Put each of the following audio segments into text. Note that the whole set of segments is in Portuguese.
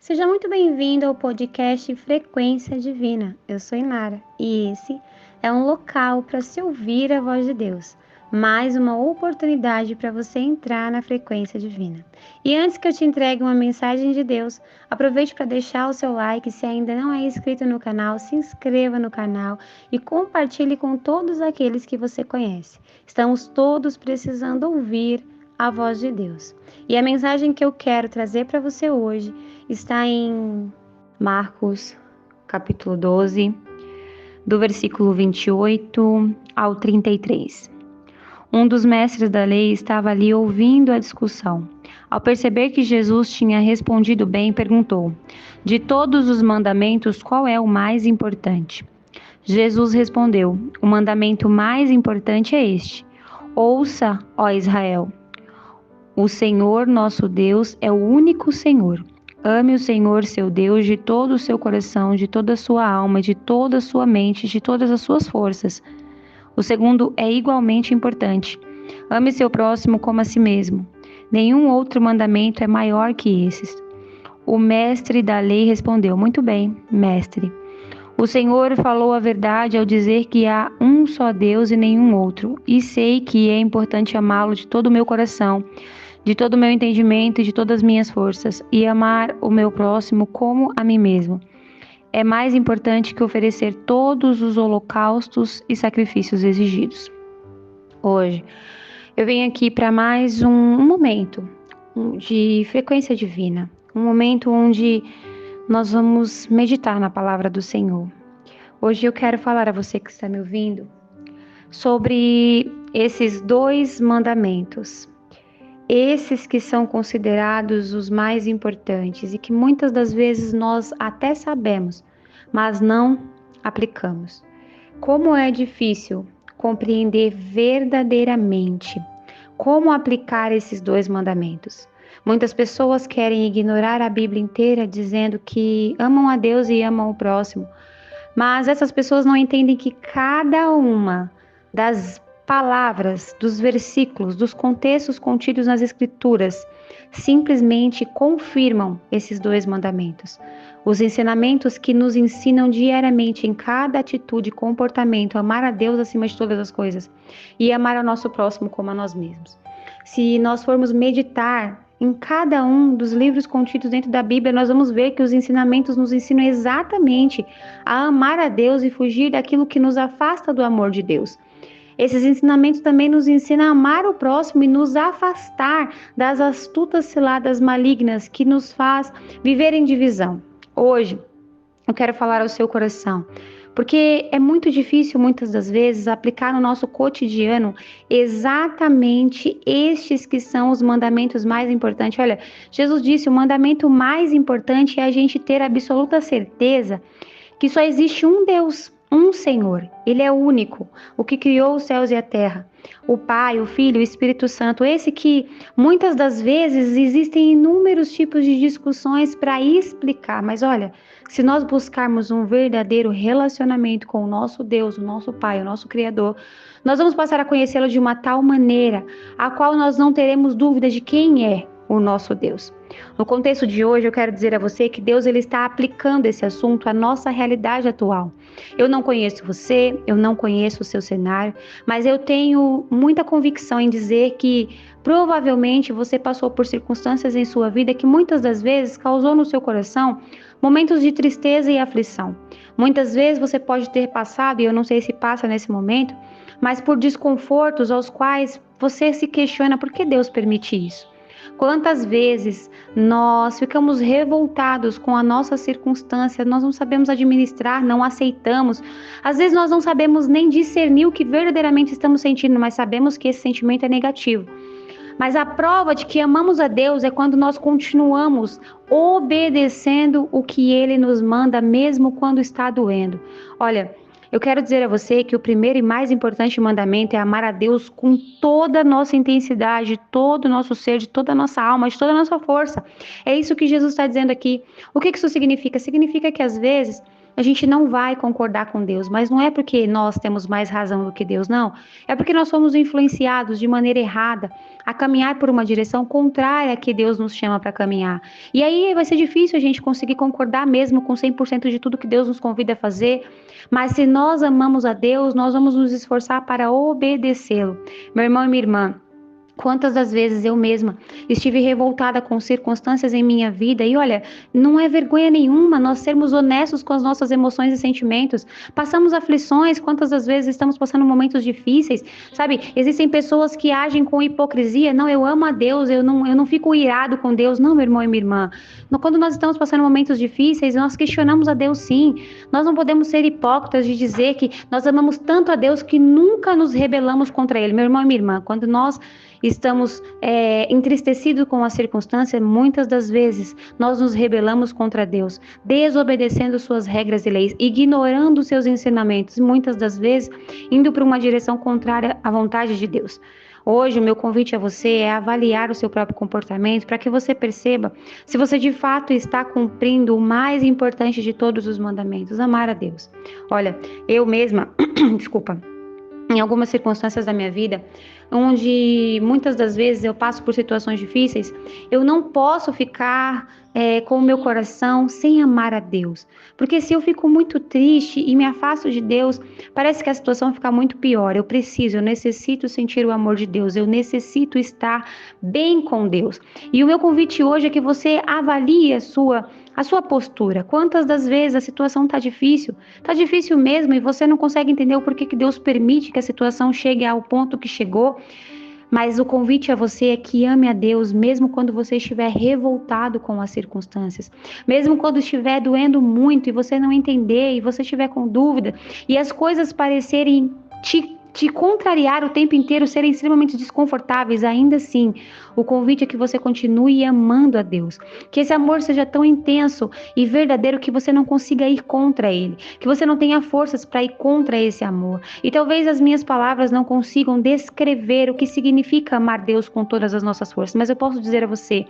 Seja muito bem-vindo ao podcast Frequência Divina. Eu sou Inara e esse é um local para se ouvir a voz de Deus. Mais uma oportunidade para você entrar na frequência divina. E antes que eu te entregue uma mensagem de Deus, aproveite para deixar o seu like. Se ainda não é inscrito no canal, se inscreva no canal e compartilhe com todos aqueles que você conhece. Estamos todos precisando ouvir a voz de Deus. E a mensagem que eu quero trazer para você hoje está em Marcos, capítulo 12, do versículo 28 ao 33. Um dos mestres da lei estava ali ouvindo a discussão. Ao perceber que Jesus tinha respondido bem, perguntou: de todos os mandamentos, qual é o mais importante? Jesus respondeu: o mandamento mais importante é este: ouça, ó Israel, o Senhor nosso Deus é o único Senhor. Ame o Senhor seu Deus de todo o seu coração, de toda a sua alma, de toda a sua mente, de todas as suas forças. O segundo é igualmente importante. Ame seu próximo como a si mesmo. Nenhum outro mandamento é maior que esses. O mestre da lei respondeu: muito bem, mestre. O Senhor falou a verdade ao dizer que há um só Deus e nenhum outro. E sei que é importante amá-lo de todo o meu coração, de todo o meu entendimento e de todas as minhas forças, e amar o meu próximo como a mim mesmo. É mais importante que oferecer todos os holocaustos e sacrifícios exigidos. Hoje, eu venho aqui para mais um momento de frequência divina, um momento onde nós vamos meditar na palavra do Senhor. Hoje eu quero falar a você que está me ouvindo sobre esses dois mandamentos. Esses que são considerados os mais importantes e que muitas das vezes nós até sabemos, mas não aplicamos. Como é difícil compreender verdadeiramente como aplicar esses dois mandamentos. Muitas pessoas querem ignorar a Bíblia inteira dizendo que amam a Deus e amam o próximo, mas essas pessoas não entendem que cada uma das palavras, dos versículos, dos contextos contidos nas Escrituras simplesmente confirmam esses dois mandamentos. Os ensinamentos que nos ensinam diariamente em cada atitude e comportamento, amar a Deus acima de todas as coisas e amar ao nosso próximo como a nós mesmos. Se nós formos meditar em cada um dos livros contidos dentro da Bíblia, nós vamos ver que os ensinamentos nos ensinam exatamente a amar a Deus e fugir daquilo que nos afasta do amor de Deus. Esses ensinamentos também nos ensinam a amar o próximo e nos afastar das astutas ciladas malignas que nos faz viver em divisão. Hoje, eu quero falar ao seu coração, porque é muito difícil muitas das vezes aplicar no nosso cotidiano exatamente estes que são os mandamentos mais importantes. Olha, Jesus disse: o mandamento mais importante é a gente ter absoluta certeza que só existe um Deus, um Senhor. Ele é único, o que criou os céus e a terra. O Pai, o Filho, o Espírito Santo. Esse que muitas das vezes existem inúmeros tipos de discussões para explicar. Mas olha, se nós buscarmos um verdadeiro relacionamento com o nosso Deus, o nosso Pai, o nosso Criador, nós vamos passar a conhecê-lo de uma tal maneira a qual nós não teremos dúvida de quem é o nosso Deus. No contexto de hoje, eu quero dizer a você que Deus ele está aplicando esse assunto à nossa realidade atual. Eu não conheço você, eu não conheço o seu cenário, mas eu tenho muita convicção em dizer que provavelmente você passou por circunstâncias em sua vida que muitas das vezes causou no seu coração momentos de tristeza e aflição. Muitas vezes você pode ter passado, e eu não sei se passa nesse momento, mas por desconfortos aos quais você se questiona por que Deus permite isso. Quantas vezes nós ficamos revoltados com a nossa circunstância, nós não sabemos administrar, não aceitamos. Às vezes nós não sabemos nem discernir o que verdadeiramente estamos sentindo, mas sabemos que esse sentimento é negativo. Mas a prova de que amamos a Deus é quando nós continuamos obedecendo o que Ele nos manda, mesmo quando está doendo. Olha, eu quero dizer a você que o primeiro e mais importante mandamento é amar a Deus com toda a nossa intensidade, todo o nosso ser, de toda a nossa alma, de toda a nossa força. É isso que Jesus está dizendo aqui. O que isso significa? Significa que às vezes a gente não vai concordar com Deus, mas não é porque nós temos mais razão do que Deus, não. É porque nós somos influenciados de maneira errada a caminhar por uma direção contrária à que Deus nos chama para caminhar. E aí vai ser difícil a gente conseguir concordar mesmo com 100% de tudo que Deus nos convida a fazer, mas se nós amamos a Deus, nós vamos nos esforçar para obedecê-lo. Meu irmão e minha irmã, quantas das vezes eu mesma estive revoltada com circunstâncias em minha vida e olha, não é vergonha nenhuma nós sermos honestos com as nossas emoções e sentimentos. Passamos aflições, quantas das vezes estamos passando momentos difíceis, sabe? Existem pessoas que agem com hipocrisia. Não, eu amo a Deus, eu não fico irado com Deus. Não, meu irmão e minha irmã. Quando nós estamos passando momentos difíceis, nós questionamos a Deus sim. Nós não podemos ser hipócritas de dizer que nós amamos tanto a Deus que nunca nos rebelamos contra Ele. Meu irmão e minha irmã, quando nós estamos entristecidos com a circunstância, muitas das vezes nós nos rebelamos contra Deus, desobedecendo suas regras e leis, ignorando seus ensinamentos, muitas das vezes indo para uma direção contrária à vontade de Deus. Hoje, o meu convite a você é avaliar o seu próprio comportamento para que você perceba se você de fato está cumprindo o mais importante de todos os mandamentos, amar a Deus. Olha, eu mesma, desculpa, em algumas circunstâncias da minha vida, onde muitas das vezes eu passo por situações difíceis, eu não posso ficar com o meu coração sem amar a Deus. Porque se eu fico muito triste e me afasto de Deus, parece que a situação fica muito pior. Eu necessito sentir o amor de Deus, eu necessito estar bem com Deus. E o meu convite hoje é que você avalie a sua postura. Quantas das vezes a situação está difícil mesmo e você não consegue entender o porquê que Deus permite que a situação chegue ao ponto que chegou, mas o convite a você é que ame a Deus mesmo quando você estiver revoltado com as circunstâncias, mesmo quando estiver doendo muito e você não entender e você estiver com dúvida e as coisas parecerem te contrariar o tempo inteiro, serem extremamente desconfortáveis, ainda assim, o convite é que você continue amando a Deus. Que esse amor seja tão intenso e verdadeiro que você não consiga ir contra ele. Que você não tenha forças para ir contra esse amor. E talvez as minhas palavras não consigam descrever o que significa amar Deus com todas as nossas forças. Mas eu posso dizer a você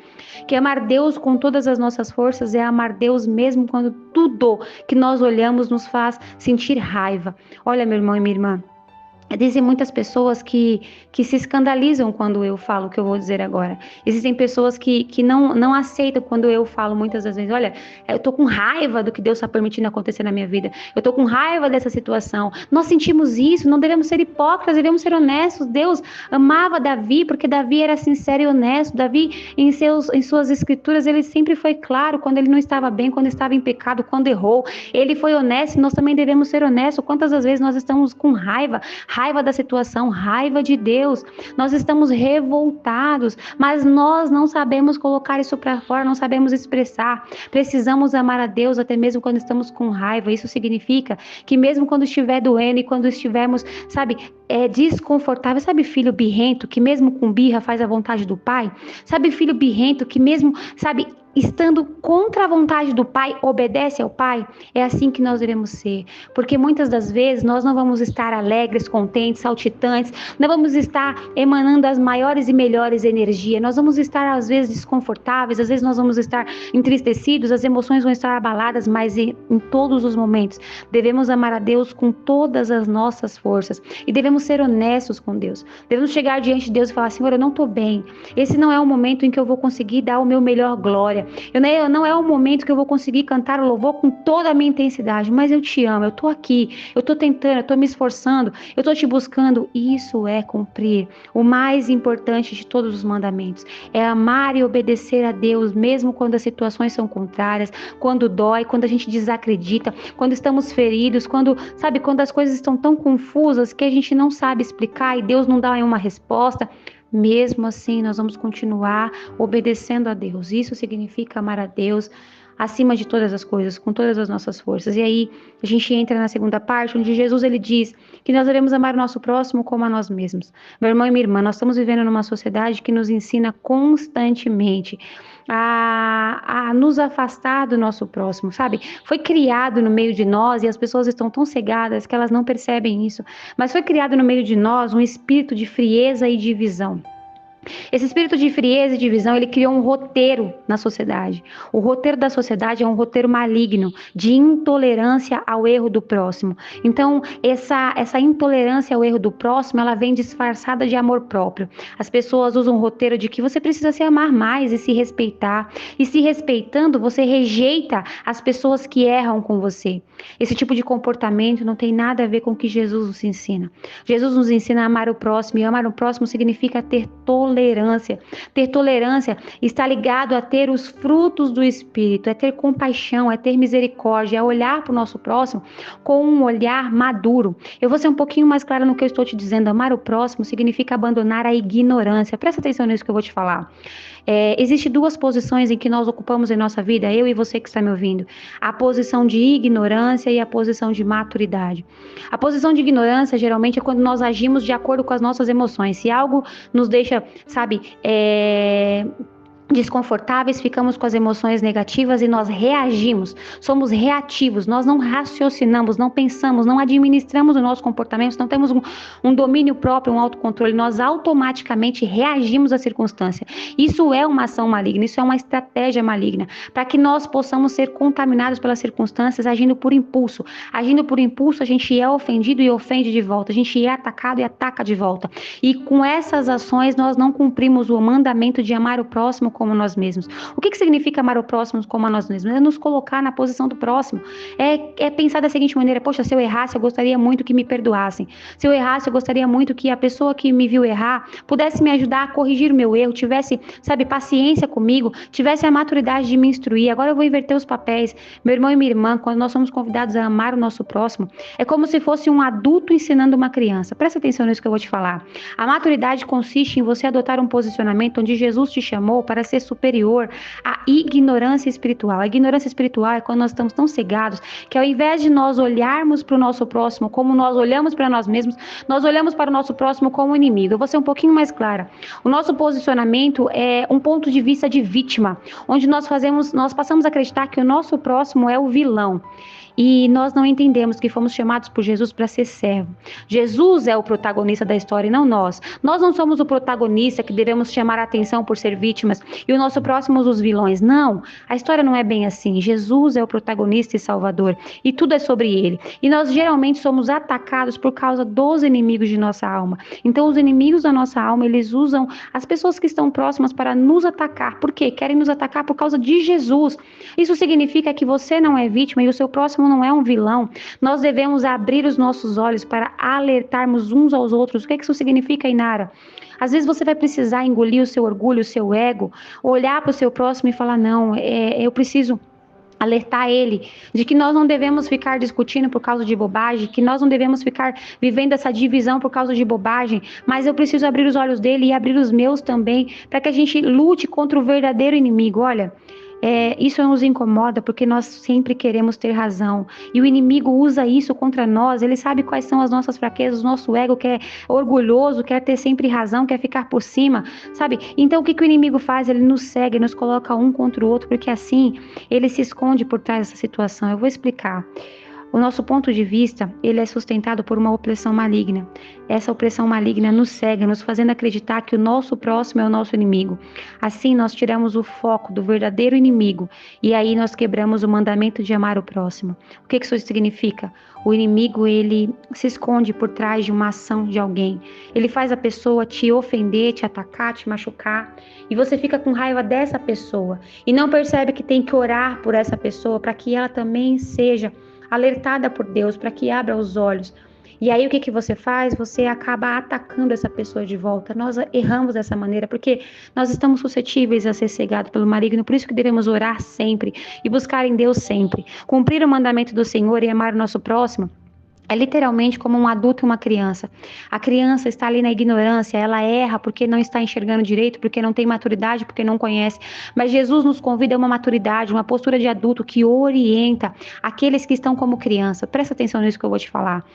que amar Deus com todas as nossas forças é amar Deus mesmo quando tudo que nós olhamos nos faz sentir raiva. Olha, meu irmão e minha irmã, existem muitas pessoas que se escandalizam quando eu falo o que eu vou dizer agora. Existem pessoas que não aceitam quando eu falo muitas das vezes, olha, eu tô com raiva do que Deus está permitindo acontecer na minha vida. Eu tô com raiva dessa situação. Nós sentimos isso, não devemos ser hipócritas, devemos ser honestos. Deus amava Davi porque Davi era sincero e honesto. Davi, em suas escrituras, ele sempre foi claro quando ele não estava bem, quando estava em pecado, quando errou. Ele foi honesto e nós também devemos ser honestos. Quantas das vezes nós estamos com raiva da situação, raiva de Deus, nós estamos revoltados, mas nós não sabemos colocar isso para fora, não sabemos expressar. Precisamos amar a Deus até mesmo quando estamos com raiva. Isso significa que mesmo quando estiver doendo e quando estivermos, desconfortável, sabe, filho birrento que mesmo com birra faz a vontade do pai? Sabe, filho birrento que mesmo, estando contra a vontade do pai, obedece ao pai? É assim que nós devemos ser, porque muitas das vezes nós não vamos estar alegres, contentes, saltitantes, não vamos estar emanando as maiores e melhores energias, nós vamos estar às vezes desconfortáveis, às vezes nós vamos estar entristecidos, as emoções vão estar abaladas, mas em todos os momentos devemos amar a Deus com todas as nossas forças e devemos ser honestos com Deus. Devemos chegar diante de Deus e falar, Senhor, eu não estou bem, esse não é o momento em que eu vou conseguir dar o meu melhor glória, não é o momento que eu vou conseguir cantar o louvor com toda a minha intensidade, mas eu te amo, eu estou aqui, eu estou tentando, eu estou me esforçando, eu estou te buscando. Isso é cumprir o mais importante de todos os mandamentos, é amar e obedecer a Deus, mesmo quando as situações são contrárias, quando dói, quando a gente desacredita, quando estamos feridos, quando as coisas estão tão confusas que a gente não sabe explicar e Deus não dá uma resposta. Mesmo assim, nós vamos continuar obedecendo a Deus. Isso significa amar a Deus acima de todas as coisas, com todas as nossas forças. E aí, a gente entra na segunda parte, onde Jesus ele diz que nós devemos amar o nosso próximo como a nós mesmos. Meu irmão e minha irmã, nós estamos vivendo numa sociedade que nos ensina constantemente a nos afastar do nosso próximo, sabe? Foi criado no meio de nós e as pessoas estão tão cegadas que elas não percebem isso, mas foi criado no meio de nós um espírito de frieza e divisão. Esse espírito de frieza e divisão, ele criou um roteiro na sociedade. O roteiro da sociedade é um roteiro maligno, de intolerância ao erro do próximo. Então, essa intolerância ao erro do próximo, ela vem disfarçada de amor próprio. As pessoas usam o roteiro de que você precisa se amar mais e se respeitar. E se respeitando, você rejeita as pessoas que erram com você. Esse tipo de comportamento não tem nada a ver com o que Jesus nos ensina. Jesus nos ensina a amar o próximo, e amar o próximo significa ter tolerância. Ter tolerância está ligado a ter os frutos do Espírito, é ter compaixão, é ter misericórdia, é olhar para o nosso próximo com um olhar maduro. Eu vou ser um pouquinho mais clara no que eu estou te dizendo. Amar o próximo significa abandonar a ignorância. Presta atenção nisso que eu vou te falar. Existem duas posições em que nós ocupamos em nossa vida, eu e você que está me ouvindo. A posição de ignorância e a posição de maturidade. A posição de ignorância, geralmente, é quando nós agimos de acordo com as nossas emoções. Se algo nos deixa, desconfortáveis, ficamos com as emoções negativas e nós reagimos, somos reativos, nós não raciocinamos, não pensamos, não administramos o nosso comportamento, não temos um domínio próprio, um autocontrole, nós automaticamente reagimos à circunstância. Isso é uma ação maligna, isso é uma estratégia maligna, para que nós possamos ser contaminados pelas circunstâncias, agindo por impulso. Agindo por impulso, a gente é ofendido e ofende de volta, a gente é atacado e ataca de volta. E com essas ações, nós não cumprimos o mandamento de amar o próximo como nós mesmos. O que significa amar o próximo como a nós mesmos? É nos colocar na posição do próximo. É pensar da seguinte maneira: poxa, se eu errasse, eu gostaria muito que me perdoassem. Se eu errasse, eu gostaria muito que a pessoa que me viu errar pudesse me ajudar a corrigir o meu erro, tivesse, paciência comigo, tivesse a maturidade de me instruir. Agora eu vou inverter os papéis. Meu irmão e minha irmã, quando nós somos convidados a amar o nosso próximo, é como se fosse um adulto ensinando uma criança. Presta atenção nisso que eu vou te falar. A maturidade consiste em você adotar um posicionamento onde Jesus te chamou para ser superior à ignorância espiritual. A ignorância espiritual é quando nós estamos tão cegados que, ao invés de nós olharmos para o nosso próximo como nós olhamos para nós mesmos, nós olhamos para o nosso próximo como inimigo. Eu vou ser um pouquinho mais clara. O nosso posicionamento é um ponto de vista de vítima, onde nós passamos a acreditar que o nosso próximo é o vilão. E nós não entendemos que fomos chamados por Jesus para ser servo. Jesus é o protagonista da história e não nós. Nós não somos o protagonista que devemos chamar a atenção por ser vítimas e o nosso próximo os vilões. Não, a história não é bem assim. Jesus é o protagonista e salvador e tudo é sobre ele. E nós geralmente somos atacados por causa dos inimigos de nossa alma. Então os inimigos da nossa alma, eles usam as pessoas que estão próximas para nos atacar. Por quê? Querem nos atacar por causa de Jesus. Isso significa que você não é vítima e o seu próximo não é um vilão. Nós devemos abrir os nossos olhos para alertarmos uns aos outros. O que isso significa, Inara? Às vezes você vai precisar engolir o seu orgulho, o seu ego, olhar para o seu próximo e falar: não, eu preciso alertar ele de que nós não devemos ficar discutindo por causa de bobagem, que nós não devemos ficar vivendo essa divisão por causa de bobagem, mas eu preciso abrir os olhos dele e abrir os meus também, para que a gente lute contra o verdadeiro inimigo. Olha, isso nos incomoda porque nós sempre queremos ter razão e o inimigo usa isso contra nós. Ele sabe quais são as nossas fraquezas, o nosso ego que é orgulhoso, quer ter sempre razão, quer ficar por cima, sabe? Então o que o inimigo faz? Ele nos segue, nos coloca um contra o outro, porque assim ele se esconde por trás dessa situação. Eu vou explicar. O nosso ponto de vista, ele é sustentado por uma opressão maligna. Essa opressão maligna nos cega, nos fazendo acreditar que o nosso próximo é o nosso inimigo. Assim, nós tiramos o foco do verdadeiro inimigo e aí nós quebramos o mandamento de amar o próximo. O que isso significa? O inimigo, ele se esconde por trás de uma ação de alguém. Ele faz a pessoa te ofender, te atacar, te machucar e você fica com raiva dessa pessoa e não percebe que tem que orar por essa pessoa para que ela também seja alertada por Deus, para que abra os olhos. E aí o que você faz? Você acaba atacando essa pessoa de volta. Nós erramos dessa maneira porque nós estamos suscetíveis a ser cegados pelo maligno. Por isso que devemos orar sempre e buscar em Deus sempre. Cumprir o mandamento do Senhor e amar o nosso próximo é literalmente como um adulto e uma criança. A criança está ali na ignorância, ela erra porque não está enxergando direito, porque não tem maturidade, porque não conhece. Mas Jesus nos convida a uma maturidade, uma postura de adulto que orienta aqueles que estão como criança. Presta atenção nisso que eu vou te falar.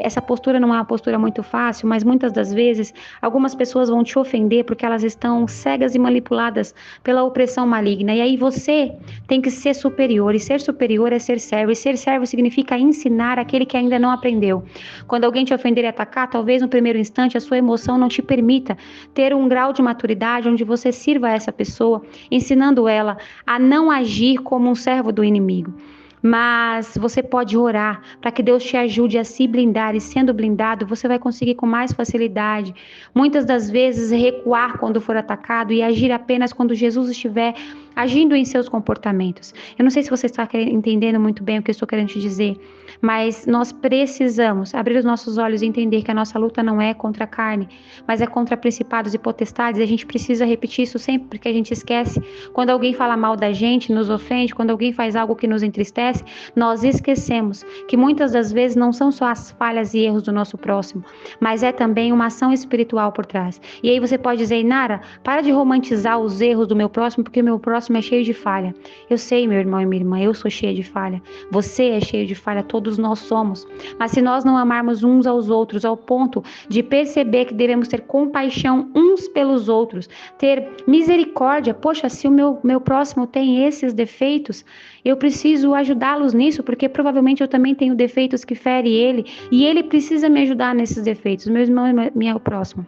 Essa postura não é uma postura muito fácil, mas muitas das vezes algumas pessoas vão te ofender porque elas estão cegas e manipuladas pela opressão maligna. E aí você tem que ser superior, e ser superior é ser servo, e ser servo significa ensinar aquele aquele que ainda não aprendeu. Quando alguém te ofender e atacar, talvez no primeiro instante a sua emoção não te permita ter um grau de maturidade onde você sirva a essa pessoa, ensinando ela a não agir como um servo do inimigo. Mas você pode orar para que Deus te ajude a se blindar, e sendo blindado, você vai conseguir com mais facilidade, muitas das vezes, recuar quando for atacado e agir apenas quando Jesus estiver agindo em seus comportamentos. Eu não sei se você está entendendo muito bem o que eu estou querendo te dizer, mas nós precisamos abrir os nossos olhos e entender que a nossa luta não é contra a carne, mas é contra principados e potestades. E a gente precisa repetir isso sempre, porque a gente esquece. Quando alguém fala mal da gente, nos ofende, quando alguém faz algo que nos entristece, nós esquecemos que muitas das vezes não são só as falhas e erros do nosso próximo, mas é também uma ação espiritual por trás. E aí você pode dizer: Nara, para de romantizar os erros do meu próximo, porque o meu próximo é cheio de falha. Eu sei, meu irmão e minha irmã, eu sou cheia de falha. Você é cheio de falha, todos nós somos. Mas se nós não amarmos uns aos outros ao ponto de perceber que devemos ter compaixão uns pelos outros, ter misericórdia, poxa, se o meu próximo tem esses defeitos, eu preciso ajudá-los nisso, porque provavelmente eu também tenho defeitos que ferem ele, e ele precisa me ajudar nesses defeitos. Meu irmão e meu próximo.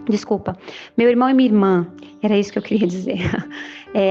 Desculpa, meu irmão e minha irmã, era isso que eu queria dizer.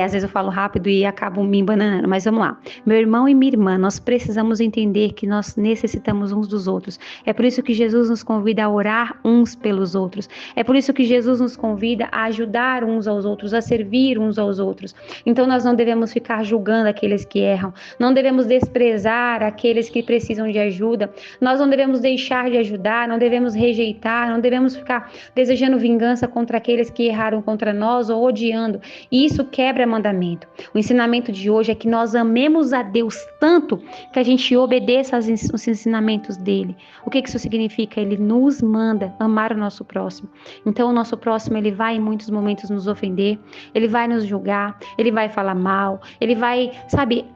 Às vezes eu falo rápido e acabo me embananando, mas vamos lá. Meu irmão e minha irmã, nós precisamos entender que nós necessitamos uns dos outros. É por isso que Jesus nos convida a orar uns pelos outros. É por isso que Jesus nos convida a ajudar uns aos outros, a servir uns aos outros. Então nós não devemos ficar julgando aqueles que erram, não devemos desprezar aqueles que precisam de ajuda, nós não devemos deixar de ajudar, não devemos rejeitar, não devemos ficar desejando vingança contra aqueles que erraram contra nós ou odiando. E isso quebra mandamento. O ensinamento de hoje é que nós amemos a Deus tanto que a gente obedeça aos ensinamentos dele. O que isso significa? Ele nos manda amar o nosso próximo. Então o nosso próximo, ele vai em muitos momentos nos ofender, ele vai nos julgar, ele vai falar mal, ele vai,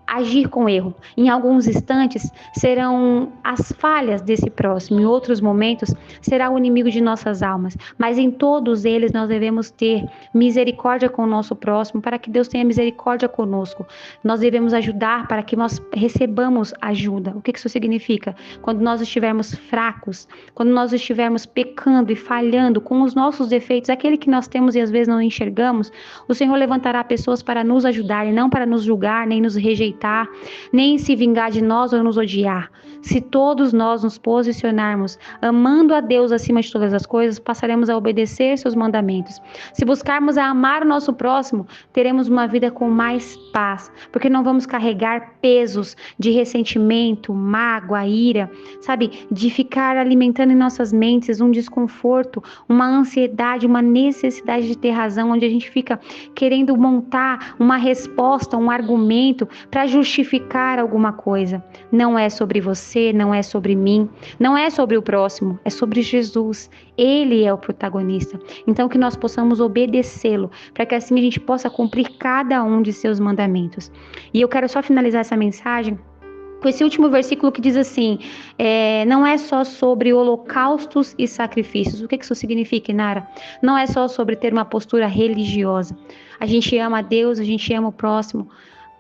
agir com erro. Em alguns instantes serão as falhas desse próximo, em outros momentos será o inimigo de nossas almas, mas em todos eles nós devemos ter misericórdia com o nosso próximo, para que Deus tenha misericórdia conosco. Nós devemos ajudar para que nós recebamos ajuda. O que isso significa? Quando nós estivermos fracos, quando nós estivermos pecando e falhando com os nossos defeitos, aquele que nós temos e às vezes não enxergamos, o Senhor levantará pessoas para nos ajudar e não para nos julgar, nem nos rejeitar, nem se vingar de nós ou nos odiar. Se todos nós nos posicionarmos amando a Deus acima de todas as coisas, passaremos a obedecer seus mandamentos. Se buscarmos a amar o nosso próximo, teremos uma vida com mais paz, porque não vamos carregar pesos de ressentimento, mágoa, ira, de ficar alimentando em nossas mentes um desconforto, uma ansiedade, uma necessidade de ter razão, onde a gente fica querendo montar uma resposta, um argumento para justificar alguma coisa. Não é sobre você, não é sobre mim, não é sobre o próximo, é sobre Jesus. Ele é o protagonista. Então que nós possamos obedecê-lo, para que assim a gente possa cumprir cada um de seus mandamentos. E eu quero só finalizar essa mensagem com esse último versículo que diz assim: não é só sobre holocaustos e sacrifícios. O que isso significa, Nara? Não é só sobre ter uma postura religiosa. A gente ama a Deus, a gente ama o próximo,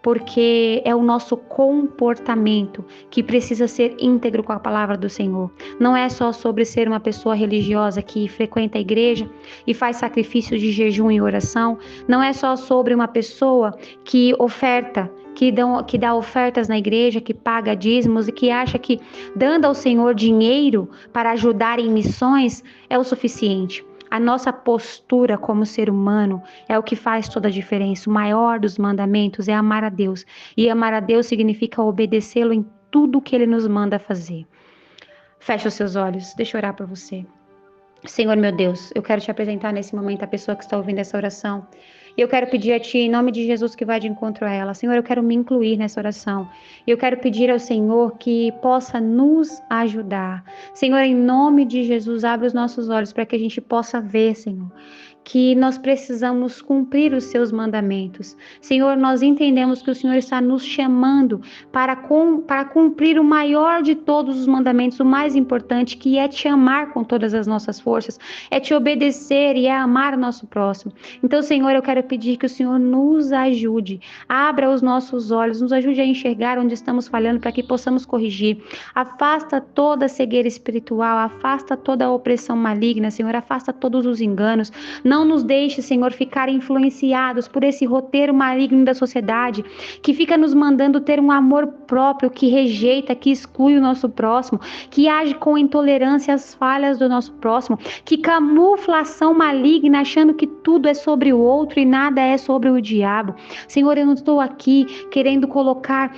porque é o nosso comportamento que precisa ser íntegro com a palavra do Senhor. Não é só sobre ser uma pessoa religiosa que frequenta a igreja e faz sacrifícios de jejum e oração. Não é só sobre uma pessoa que oferta, que dá ofertas na igreja, que paga dízimos e que acha que dando ao Senhor dinheiro para ajudar em missões é o suficiente. A nossa postura como ser humano é o que faz toda a diferença. O maior dos mandamentos é amar a Deus. E amar a Deus significa obedecê-lo em tudo que Ele nos manda fazer. Feche os seus olhos, deixa eu orar por você. Senhor meu Deus, eu quero te apresentar nesse momento a pessoa que está ouvindo essa oração. E eu quero pedir a Ti, em nome de Jesus, que vai de encontro a ela. Senhor, eu quero me incluir nessa oração. Eu quero pedir ao Senhor que possa nos ajudar. Senhor, em nome de Jesus, abre os nossos olhos para que a gente possa ver, Senhor, que nós precisamos cumprir os seus mandamentos. Senhor, nós entendemos que o Senhor está nos chamando para cumprir o maior de todos os mandamentos, o mais importante, que é te amar com todas as nossas forças, é te obedecer e é amar o nosso próximo. Então, Senhor, eu quero pedir que o Senhor nos ajude, abra os nossos olhos, nos ajude a enxergar onde estamos falhando para que possamos corrigir. Afasta toda a cegueira espiritual, afasta toda a opressão maligna, Senhor, afasta todos os enganos. Não nos deixe, Senhor, ficar influenciados por esse roteiro maligno da sociedade, que fica nos mandando ter um amor próprio, que rejeita, que exclui o nosso próximo, que age com intolerância às falhas do nosso próximo, que camufla a ação maligna, achando que tudo é sobre o outro e nada é sobre o diabo. Senhor, eu não estou aqui querendo colocar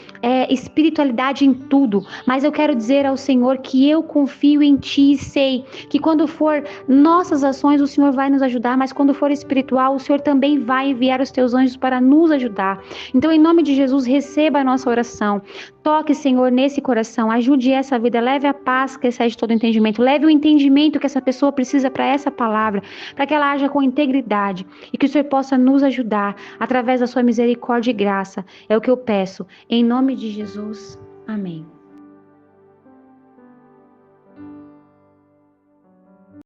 espiritualidade em tudo, mas eu quero dizer ao Senhor que eu confio em Ti e sei que quando for nossas ações, o Senhor vai nos ajudar, mas quando for espiritual, o Senhor também vai enviar os Teus anjos para nos ajudar. Então, em nome de Jesus, receba a nossa oração. Toque, Senhor, nesse coração, ajude essa vida, leve a paz que excede todo entendimento, leve o entendimento que essa pessoa precisa para essa palavra, para que ela haja com integridade e que o Senhor possa nos ajudar através da sua misericórdia e graça. É o que eu peço, em nome de Jesus. Amém.